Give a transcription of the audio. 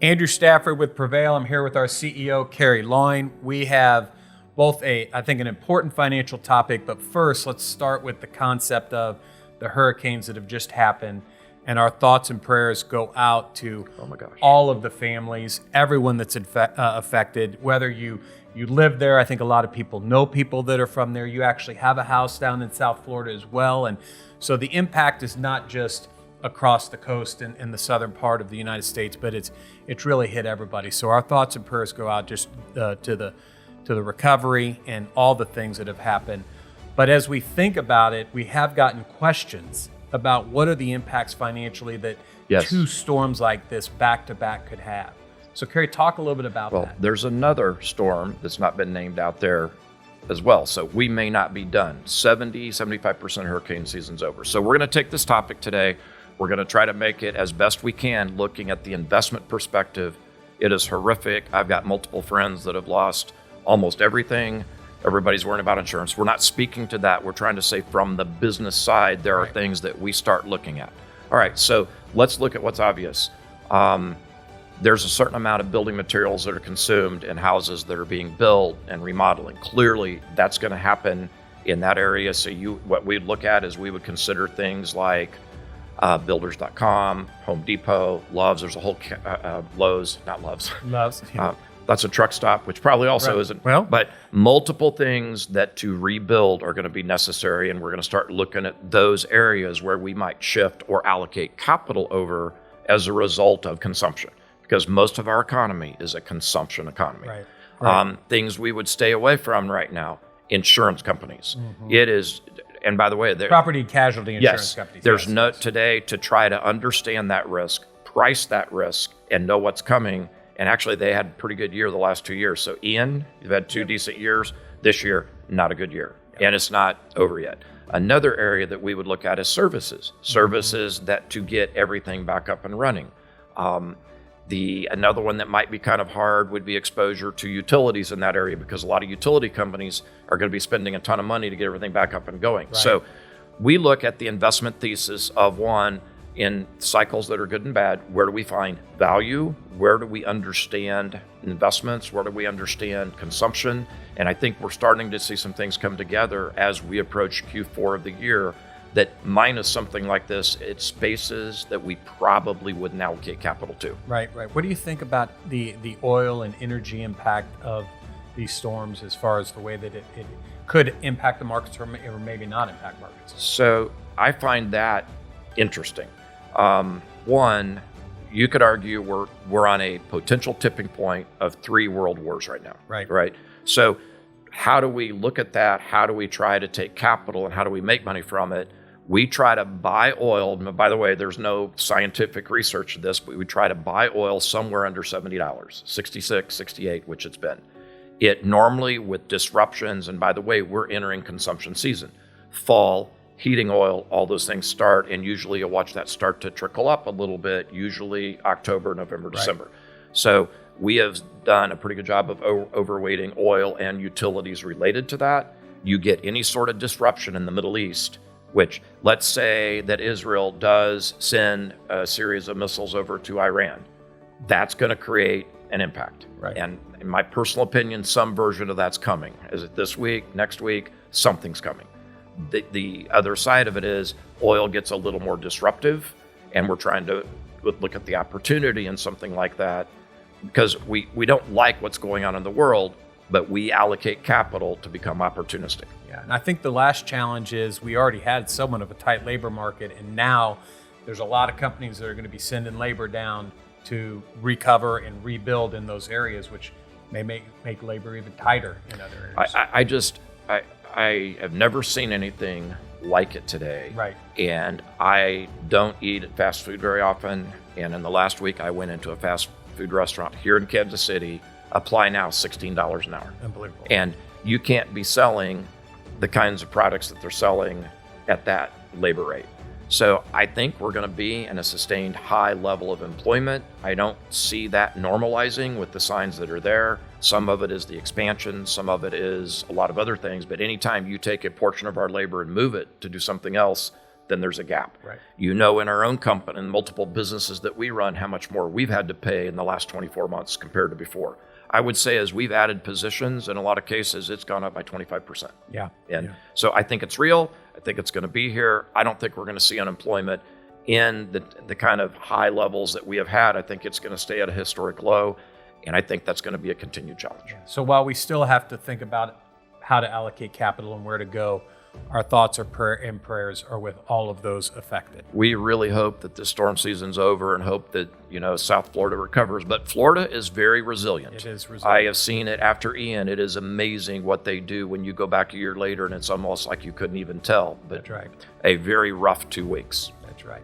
Andrew Stafford with Prevail. I'm here with our CEO, Kerry. We have both I think an important financial topic, but first let's start with the concept of the hurricanes that have just happened. And our thoughts and prayers go out to all of the families, everyone that's affected, whether you live there. I think a lot of people know people that are from there. You actually have a house down in South Florida as well. And so the impact is not just across the coast in the southern part of the United States, but it's really hit everybody. So our thoughts and prayers go out just to the recovery and all the things that have happened. But as we think about it, we have gotten questions about what are the impacts financially that two storms like this back to back could have. So Kerry, talk a little bit about that. Well, there's another storm that's not been named out there as well. So we may not be done. 75% hurricane season's over. So we're going to take this topic today. We're going to try to make it as best we can, looking at the investment perspective. It is horrific. I've got multiple friends that have lost almost everything. Everybody's worrying about insurance. We're not speaking to that. We're trying to say from the business side, there are things that we start looking at. All right, so let's look at what's obvious. There's a certain amount of building materials that are consumed in houses that are being built and remodeling. Clearly, that's going to happen in that area. So what we'd look at is we would consider things like Builders.com, Home Depot, Love's. There's a whole Lowe's, not Love's. Love's. Yeah. That's a truck stop, which probably also isn't. Well, but multiple things that to rebuild are going to be necessary, and we're going to start looking at those areas where we might shift or allocate capital over as a result of consumption, because most of our economy is a consumption economy. Right. Things we would stay away from right now: insurance companies. Mm-hmm. It is. And by the way, property casualty insurance companies. There's today to try to understand that risk, price that risk, and know what's coming. And actually, they had a pretty good year the last 2 years. So Ian, you've had two decent years. This year, not a good year. And it's not over yet. Another area that we would look at is services. Services that to get everything back up and running. Another one that might be kind of hard would be exposure to utilities in that area, because a lot of utility companies are going to be spending a ton of money to get everything back up and going. Right. So we look at the investment thesis of one in cycles that are good and bad. Where do we find value? Where do we understand investments? Where do we understand consumption? And I think we're starting to see some things come together as we approach Q4 of the year that minus something like this, it's spaces that we probably wouldn't allocate capital to. Right. What do you think about the oil and energy impact of these storms as far as the way that it could impact the markets or maybe not impact markets? So I find that interesting. One, you could argue we're on a potential tipping point of 3 world wars right now. Right. So how do we look at that? How do we try to take capital and how do we make money from it? We try to buy oil. By the way, there's no scientific research to this, but we try to buy oil somewhere under $70, 66, 68, which it's been. It normally with disruptions, and by the way, we're entering consumption season. Fall, heating oil, all those things start, and usually you'll watch that start to trickle up a little bit, usually October, November, December. So we have done a pretty good job of overweighting oil and utilities related to that. You get any sort of disruption in the Middle East, which let's say that Israel does send a series of missiles over to Iran. That's going to create an impact. Right. And in my personal opinion, some version of that's coming. Is it this week, next week? Something's coming. The other side of it is oil gets a little more disruptive, and we're trying to look at the opportunity in something like that, because we don't like what's going on in the world, but we allocate capital to become opportunistic. Yeah, and I think the last challenge is we already had somewhat of a tight labor market, and now there's a lot of companies that are going to be sending labor down to recover and rebuild in those areas, which may make labor even tighter in other areas. I have never seen anything like it today. Right. And I don't eat fast food very often. And in the last week, I went into a fast food restaurant here in Kansas City. Apply now $16 an hour. Unbelievable. And you can't be selling the kinds of products that they're selling at that labor rate. So I think we're going to be in a sustained high level of employment. I don't see that normalizing with the signs that are there. Some of it is the expansion. Some of it is a lot of other things. But anytime you take a portion of our labor and move it to do something else, then there's a gap. Right. You know, in our own company and multiple businesses that we run, how much more we've had to pay in the last 24 months compared to before. I would say as we've added positions, in a lot of cases, it's gone up by 25%. Yeah. And so I think it's real. I think it's going to be here. I don't think we're going to see unemployment in the kind of high levels that we have had. I think it's going to stay at a historic low. And I think that's going to be a continued challenge. So while we still have to think about how to allocate capital and where to go, our thoughts and prayers are with all of those affected. We really hope that the storm season's over and hope that, South Florida recovers. But Florida is very resilient. It is resilient. I have seen it after Ian. It is amazing what they do when you go back a year later and it's almost like you couldn't even tell. But that's right. A very rough 2 weeks. That's right.